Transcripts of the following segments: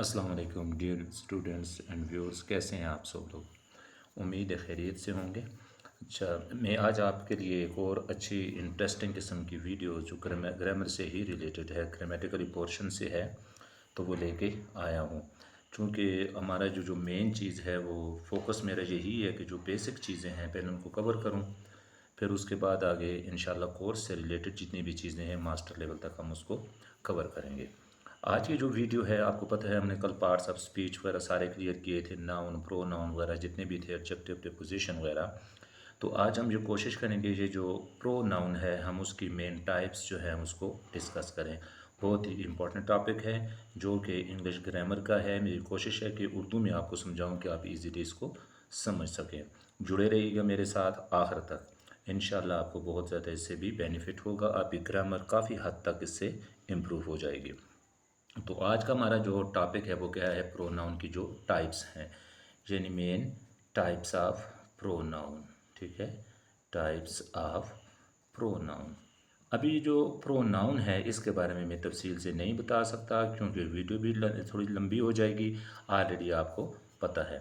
अस्सलाम वालेकुम dear students and viewers, कैसे हैं आप सब लोग। उम्मीद है खैरियत से होंगे। अच्छा, मैं आज आपके लिए एक और अच्छी इंटरेस्टिंग किस्म की वीडियो जो ग्रामर से ही रिलेटेड है, ग्रामेटिकली पोर्शन से है, तो वो लेके आया हूँ। चूँकि हमारा जो मेन चीज़ है वो फोकस मेरा यही है कि जो बेसिक चीज़ें हैं पहले उनको कवर करूँ, फिर उसके बाद आगे इंशाल्लाह कोर्स से रिलेटेड जितनी भी चीज़ें हैं मास्टर लेवल तक हम उसको कवर करेंगे। आज की जो वीडियो है, आपको पता है हमने कल पार्ट्स ऑफ स्पीच वगैरह सारे क्लियर किए थे, नाउन प्रोनाउन वगैरह जितने भी थे, एडजेक्टिव प्रीपोजिशन वगैरह। तो आज हम जो कोशिश करेंगे, ये जो प्रोनाउन है हम उसकी मेन टाइप्स जो है हम उसको डिस्कस करें। बहुत ही इम्पोर्टेंट टॉपिक है जो कि इंग्लिश ग्रामर का है। मेरी कोशिश है कि उर्दू में आपको समझाऊं कि आप इजीली इसको समझ सकें। जुड़े रहिएगा मेरे साथ आखिर तक, इंशाल्लाह आपको बहुत ज़्यादा इससे भी बेनिफिट होगा। आपकी ग्रामर काफ़ी हद तक इससे इम्प्रूव हो जाएगी। तो आज का हमारा जो टॉपिक है वो क्या है, प्रोनाउन की जो टाइप्स हैं, यानी मेन टाइप्स ऑफ प्रोनाउन। ठीक है, टाइप्स ऑफ प्रोनाउन। अभी जो प्रोनाउन है इसके बारे में मैं तफसील से नहीं बता सकता क्योंकि वीडियो भी थोड़ी लंबी हो जाएगी, ऑलरेडी आपको पता है।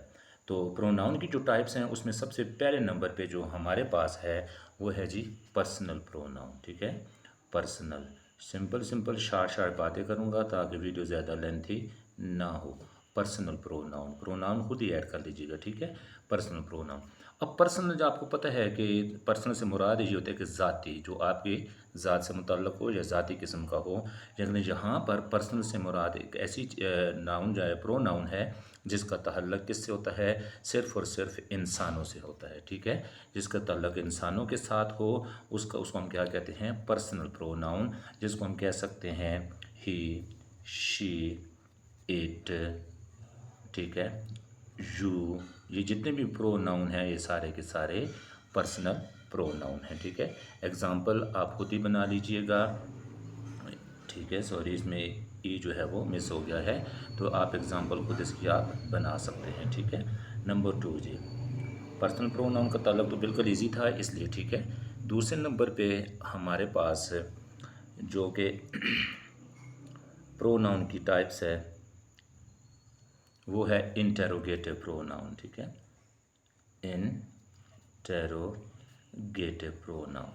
तो प्रोनाउन की जो टाइप्स हैं उसमें सबसे पहले नंबर पे जो हमारे पास है वो है जी पर्सनल प्रोनाउन। ठीक है, personal. Simple simple short short बातें करूँगा ताकि वीडियो ज़्यादा लेंथी ना हो। पर्सनल प्रोनाउन, प्रोनाउन खुद ही ऐड कर लीजिएगा। ठीक है, पर्सनल प्रोनाउन। अब पर्सनल जो आपको पता है कि पर्सनल से मुराद ये होता है कि ज़ाती, जो आपकी ज़ात से मुतल्लक़ हो या ज़ाती किस्म का हो। लेकिन यहाँ पर पर्सनल से मुराद एक ऐसी नाउन जो है, प्रोनाउन है जिसका तहल्लुक़ किससे होता है, सिर्फ़ और सिर्फ इंसानों से होता है। ठीक है, जिसका तल्लुक़ इंसानों के साथ हो उसको हम क्या कहते हैं, पर्सनल प्रोनाउन। जिसको हम कह सकते हैं ही, शी, इट। ठीक है, यू। ये जितने भी प्रोनाउन हैं ये सारे के सारे पर्सनल प्रोनाउन हैं। ठीक है, एग्ज़ाम्पल आप खुद ही बना लीजिएगा। ठीक है, सॉरी, इसमें ई जो है वो मिस हो गया है, तो आप एग्ज़ाम्पल खुद इसकी आप बना सकते हैं। ठीक है, नंबर 2 जी, पर्सनल प्रोनाउन का ताल्लुक तो बिल्कुल इजी था इसलिए। ठीक है, दूसरे नंबर पे हमारे पास जो कि प्रोनाउन की टाइप्स है वो है इंटेरोगेटिव प्रोनाउन। ठीक है, इंटेरोगेटिव प्रोनाउन।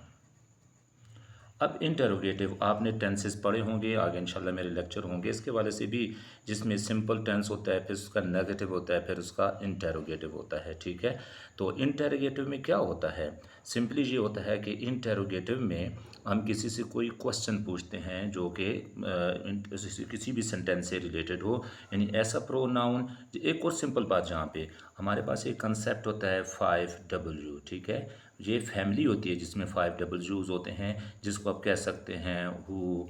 अब इंटेरोगेटिव आपने टेंसेस पढ़े होंगे, आगे इंशाल्लाह मेरे लेक्चर होंगे इसके वाले से भी, जिसमें सिंपल टेंस होता है, फिर उसका नेगेटिव होता है, फिर उसका इंटेरोगेटिव होता है। ठीक है, तो इंटेरोगेटिव में क्या होता है, सिंपली ये होता है कि इंटेरोगेटिव में हम किसी से कोई क्वेश्चन पूछते हैं जो कि किसी भी सेंटेंस से रिलेटेड हो, यानी ऐसा प्रोनाउन। एक और सिंपल बात, जहाँ पे हमारे पास एक कंसेप्ट होता है 5W। ठीक है, ये फैमिली होती है जिसमें 5Ws होते हैं, जिसको आप कह सकते हैं हु,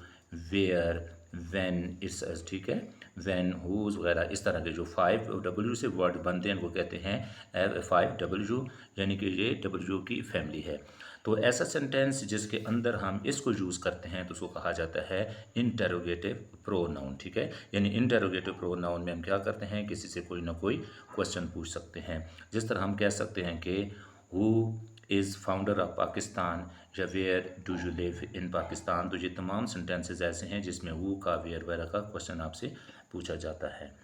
वेयर, व्हेन, इट्स। ठीक है, व्हेन, हुज वगैरह, इस तरह के जो 5W से वर्ड बनते हैं उनको कहते हैं 5W, यानी कि ये W की फैमिली है। तो ऐसा सेंटेंस जिसके अंदर हम इसको यूज़ करते हैं तो उसको कहा जाता है इंटेरोगेटिव प्रोनाउन। ठीक है, यानी इंटेरोगेटिव प्रोनाउन में हम क्या करते हैं, किसी से कोई ना कोई क्वेश्चन पूछ सकते हैं। जिस तरह हम कह सकते हैं कि who is founder of Pakistan, या where do you live in Pakistan. तो ये तमाम सेंटेंसेस ऐसे हैं जिसमें हु का, वेयर वगैरह का क्वेश्चन आपसे पूछा जाता है।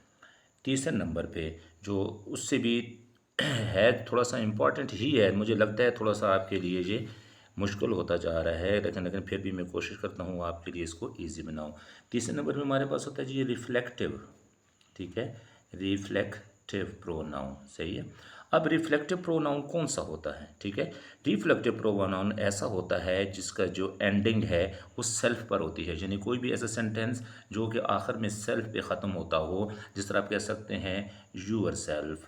तीसरे नंबर पे जो उससे भी है, थोड़ा सा इम्पॉर्टेंट ही है, मुझे लगता है थोड़ा सा आपके लिए ये मुश्किल होता जा रहा है, लेकिन फिर भी मैं कोशिश करता हूँ आपके लिए इसको ईजी बनाऊँ। तीसरे नंबर पे हमारे पास होता है जी ये रिफ्लेक्टिव। ठीक है, रिफ्लेक्टिव प्रोनाउन, सही है। अब रिफ्लेक्टिव प्रोनाउन कौन सा होता है, ठीक है, रिफ्लेक्टिव प्रोनाउन ऐसा होता है जिसका जो एंडिंग है वो सेल्फ पर होती है, यानी कोई भी ऐसा सेंटेंस जो कि आखिर में सेल्फ पे ख़त्म होता हो, जिस तरह आप कह सकते हैं यूअर सेल्फ।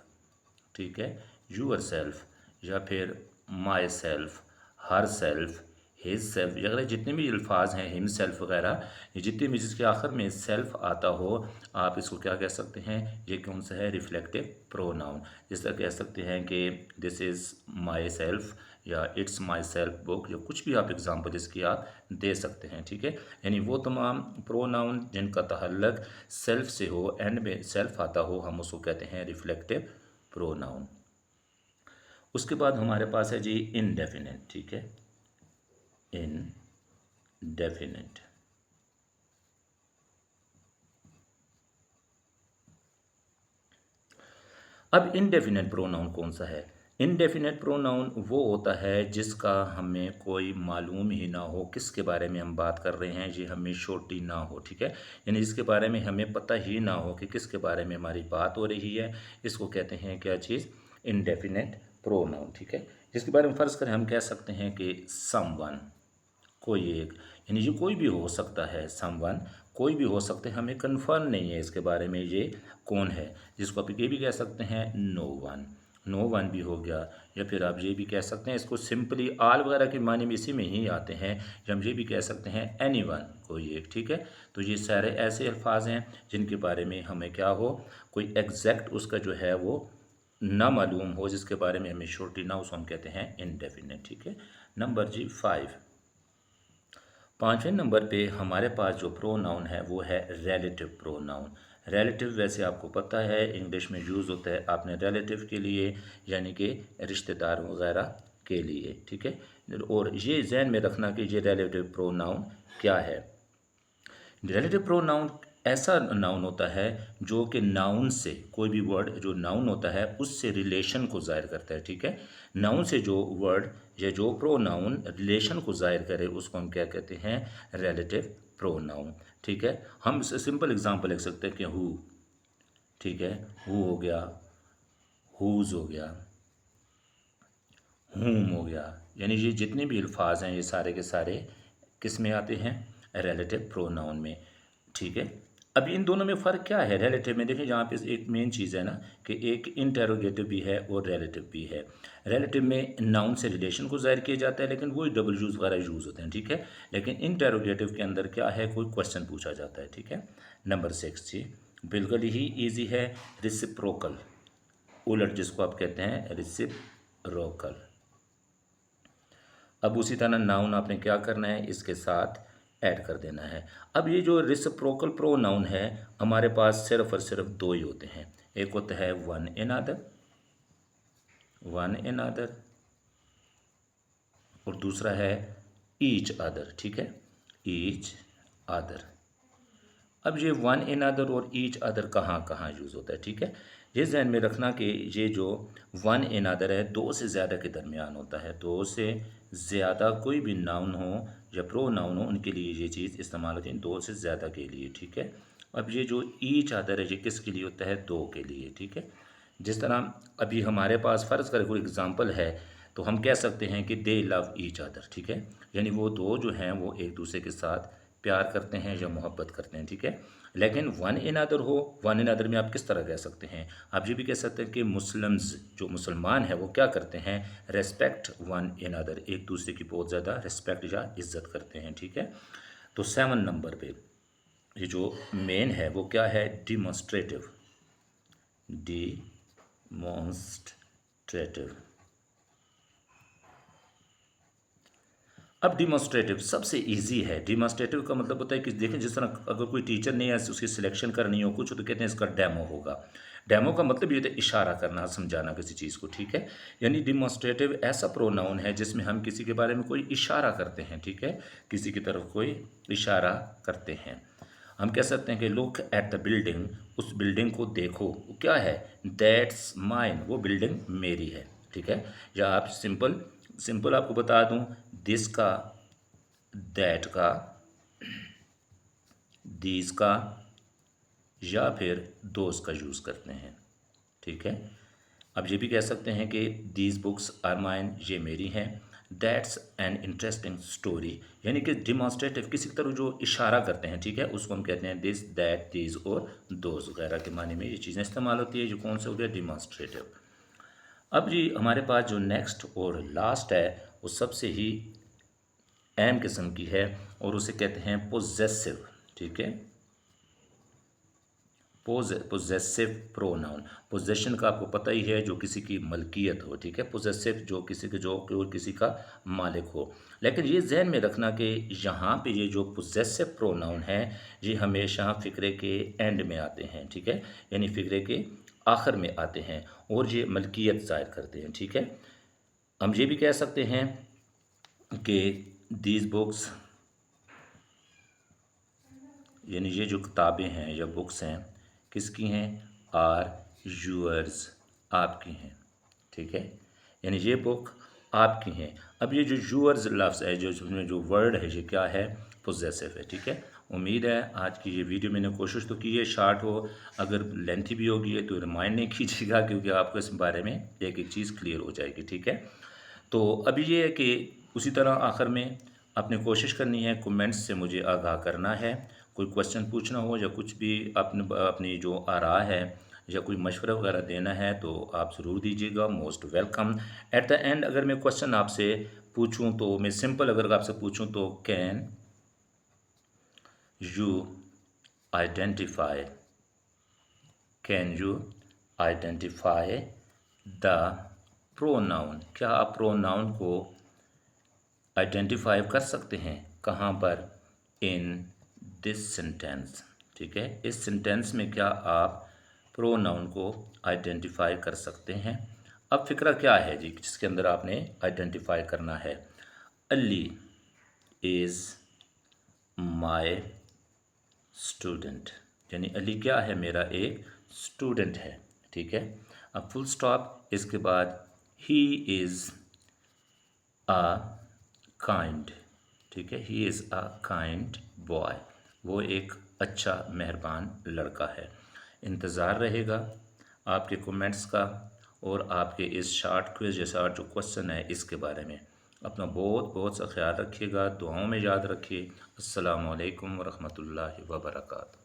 ठीक है, यूअर सेल्फ, या फिर my self, her self, his self, वगैरह जितने भी अल्फाज हैं, हिम सेल्फ वगैरह, ये जितने भी जिसके आखिर में सेल्फ आता हो, आप इसको क्या कह सकते हैं, ये कौन सा है, रिफ्लेक्टिव प्रोनाउन। जिस तरह कह सकते हैं कि दिस इज़ माई सेल्फ, या इट्स माई सेल्फ बुक, या कुछ भी आप एग्जांपल इसकी आप दे सकते हैं। ठीक है, यानी वो तमाम प्रोनाउन जिनका तहल्लुक सेल्फ से हो, एंड में सेल्फ आता हो, हम उसको कहते हैं रिफ्लेक्टिव प्रोनाउन। उसके बाद हमारे पास है जी इनडेफिनेट। ठीक है, इनडेफिनेट। अब इनडेफिनेट प्रोनाउन कौन सा है? इनडेफिनेट प्रोनाउन वो होता है जिसका हमें कोई मालूम ही ना हो किसके बारे में हम बात कर रहे हैं, ये हमें श्योरिटी ना हो, ठीक है। यानी जिसके बारे में हमें पता ही ना हो कि किसके बारे में हमारी बात हो रही है, इसको कहते हैं क्या चीज़? इनडेफिनेट प्रोनाउन, ठीक है। जिसके बारे में फ़र्ज़ करें हम कह सकते हैं कि समवन, कोई एक, यानी ये कोई भी हो सकता है, समवन कोई भी हो सकते हैं, हमें कंफर्म नहीं है इसके बारे में ये कौन है। जिसको आप ये भी कह सकते हैं नो वन, नो वन भी हो गया। या फिर आप ये भी कह सकते हैं, इसको सिंपली आल वगैरह के मानी में इसी में ही आते हैं, या हम ये भी कह सकते हैं एनी वन, कोई एक, ठीक है। तो ये सारे ऐसे अल्फाज हैं जिनके बारे में हमें क्या हो, कोई एग्जैक्ट उसका जो है वो ना मालूम हो, जिसके बारे में हमें श्योरिटी ना हो, उसको हम कहते हैं इनडेफिनेट, ठीक है। नंबर जी 5, पाँचवें नंबर पे हमारे पास जो प्रोनाउन है वो है रिलेटिव प्रोनाउन। रिलेटिव वैसे आपको पता है इंग्लिश में यूज़ होता है आपने रिलेटिव के लिए, यानी कि रिश्तेदार वगैरह के लिए, ठीक है। और ये ज़हन में रखना कि ये रिलेटिव प्रोनाउन क्या है। रिलेटिव प्रोनाउन ऐसा नाउन होता है जो कि नाउन से, कोई भी वर्ड जो नाउन होता है उससे रिलेशन को ज़ाहिर करता है, ठीक है। नाउन से जो वर्ड या जो प्रोनाउन रिलेशन को ज़ाहिर करे उसको हम क्या कहते हैं? रिलेटिव प्रोनाउन, ठीक है। हम सिंपल एग्जांपल लिख सकते हैं कि हु, ठीक है, हु हो गया, हुज हो गया, हुम हो गया, यानी ये जितने भी अल्फाज हैं ये सारे के सारे किस में आते हैं? रिलेटिव प्रोनाउन में, ठीक है। अब इन दोनों में फ़र्क क्या है? रिलेटिव में देखिए यहाँ पे एक मेन चीज़ है ना कि एक इंटेरोगेटिव भी है और रिलेटिव भी है। रिलेटिव में नाउन से रिलेशन को ज़ाहिर किया जाता है लेकिन वही डबल यूज़ वगैरह यूज़ होते हैं, ठीक है। लेकिन इंटेरोगेटिव के अंदर क्या है? कोई क्वेश्चन पूछा जाता है, ठीक है। नंबर 6 जी, बिल्कुल ही ईजी है, रिसिप्रोकल, उलट जिसको आप कहते हैं रिसिप्रोकल। अब उसी तरह नाउन आपने क्या करना है? इसके साथ ऐड कर देना है। अब ये जो रिसिप्रोकल प्रोनाउन है हमारे पास सिर्फ और सिर्फ दो ही होते हैं। एक होता है वन अनदर, वन अनदर, और दूसरा है ईच अदर, ठीक है, ईच अदर। अब ये वन अनदर और ईच अदर कहाँ कहाँ यूज़ होता है, ठीक है। ये ध्यान में रखना कि ये जो वन अनदर है दो से ज़्यादा के दरमियान होता है, दो से ज़्यादा कोई भी नाउन हो या प्रो नाउन हो उनके लिए ये चीज़ इस्तेमाल होती है, दो से ज़्यादा के लिए, ठीक है। अब ये जो ईच अदर है ये किसके लिए होता है? दो के लिए, ठीक है। जिस तरह अभी हमारे पास फ़र्ज़ कर कोई एग्ज़ाम्पल है तो हम कह सकते हैं कि दे लव ईच अदर, ठीक है। यानी वो दो जो हैं वो एक दूसरे के साथ प्यार करते हैं या मोहब्बत करते हैं, ठीक है। लेकिन वन अनदर हो, वन अनदर में आप किस तरह कह सकते हैं? आप ये भी कह सकते हैं कि मुस्लिम्स, जो मुसलमान है वो क्या करते हैं? रेस्पेक्ट वन अनदर, एक दूसरे की बहुत ज़्यादा रिस्पेक्ट या इज्जत करते हैं, ठीक है। तो 7 नंबर पे ये जो मेन है वो क्या है? Demonstrative, demonstrative. अब डिमॉन्स्ट्रेटिव सबसे इजी है। डिमॉन्स्ट्रेटिव का मतलब होता है कि देखें जिस तरह अगर कोई टीचर ने उसकी सिलेक्शन करनी हो कुछ तो कहते हैं इसका डेमो होगा। डेमो का मतलब ये होता है इशारा करना, समझाना किसी चीज़ को, ठीक है। यानी डिमॉन्स्ट्रेटिव ऐसा प्रोनाउन है जिसमें हम किसी के बारे में कोई इशारा करते हैं, ठीक है, किसी की तरफ कोई इशारा करते हैं। हम कह सकते हैं कि लुक एट द बिल्डिंग, उस बिल्डिंग को देखो, वो क्या है? दैट्स माइन, वो बिल्डिंग मेरी है, ठीक है। या आप सिंपल सिंपल आपको बता दूं, दिस का, दैट का, दीज का, या फिर दोज का यूज़ करते हैं, ठीक है। अब ये भी कह सकते हैं कि दीज बुक्स आर माइन, ये मेरी हैं। दैट्स एन इंटरेस्टिंग स्टोरी, यानी कि डिमॉन्स्ट्रेटिव किसी की तरफ जो इशारा करते हैं, ठीक है, उसको हम कहते हैं दिस, दैट, दीज और दोज वगैरह के माने में ये चीज़ें इस्तेमाल होती है। जो कौन सा हो गया? डिमॉन्स्ट्रेटिव। अब जी हमारे पास जो नेक्स्ट और लास्ट है वो सबसे ही अहम किस्म की है और उसे कहते हैं पोजेसिव, ठीक है। पोजेसिव प्रोनाउन, पोजेशन का आपको पता ही है, जो किसी की मलकियत हो, ठीक है। पोजेसिव जो किसी के जो किसी का मालिक हो। लेकिन ये जहन में रखना कि यहाँ पे ये जो पोजेसिव प्रोनाउन है ये हमेशा फ़िक्रे के एंड में आते हैं, ठीक है, यानी फ़िक्रे के आखिर में आते हैं और ये मलकियत ज़ाहिर करते हैं, ठीक है। हम ये भी कह सकते हैं कि दीज बुक्स, यानी ये जो किताबें हैं या बुक्स हैं किसकी हैं? आर यूअर्स, आपकी हैं, ठीक है, यानी ये बुक आपकी हैं। अब ये जो यूअर्स लफ्ज़ है, जो इसमें जो वर्ड है, ये क्या है, पोजेसिव है, ठीक है। उम्मीद है आज की ये वीडियो मैंने कोशिश तो की है शार्ट हो, अगर लेंथी भी होगी तो रिमाइंड नहीं कीजिएगा, क्योंकि आपको इस बारे में एक एक चीज़ क्लियर हो जाएगी, ठीक है। तो अभी ये है कि उसी तरह आखिर में आपने कोशिश करनी है, कमेंट्स से मुझे आगाह करना है, कोई क्वेश्चन पूछना हो या कुछ भी अपनी जो आरा है या कोई मशवरा वगैरह देना है तो आप ज़रूर दीजिएगा, most welcome. At the end अगर मैं क्वेश्चन आपसे पूछूं तो मैं सिंपल अगर आपसे पूछूं तो can you identify, can you identify the pronoun, क्या आप प्रोनाउन को आइडेंटिफाई कर सकते हैं, कहाँ पर, इन दिस सेंटेंस, ठीक है, इस सेंटेंस में क्या आप प्रोनाउन को आइडेंटिफाई कर सकते हैं। अब फिक्रा क्या है जी, जिसके अंदर आपने आइडेंटिफाई करना है। अली इज़ माय स्टूडेंट, यानी अली क्या है, मेरा एक स्टूडेंट है, ठीक है। अब फुल स्टॉप, इसके बाद ही इज़ अ काइंड, ठीक है, he is a kind boy, वो एक अच्छा मेहरबान लड़का है। इंतज़ार रहेगा आपके कमेंट्स का और आपके इस शार्ट क्विज जैसा जो क्वेश्चन है इसके बारे में। अपना बहुत बहुत सा ख्याल रखिएगा, दुआओं में याद रखिए। अस्सलामु अलैकुम वरहमतुल्लाहि वबरकातुहू।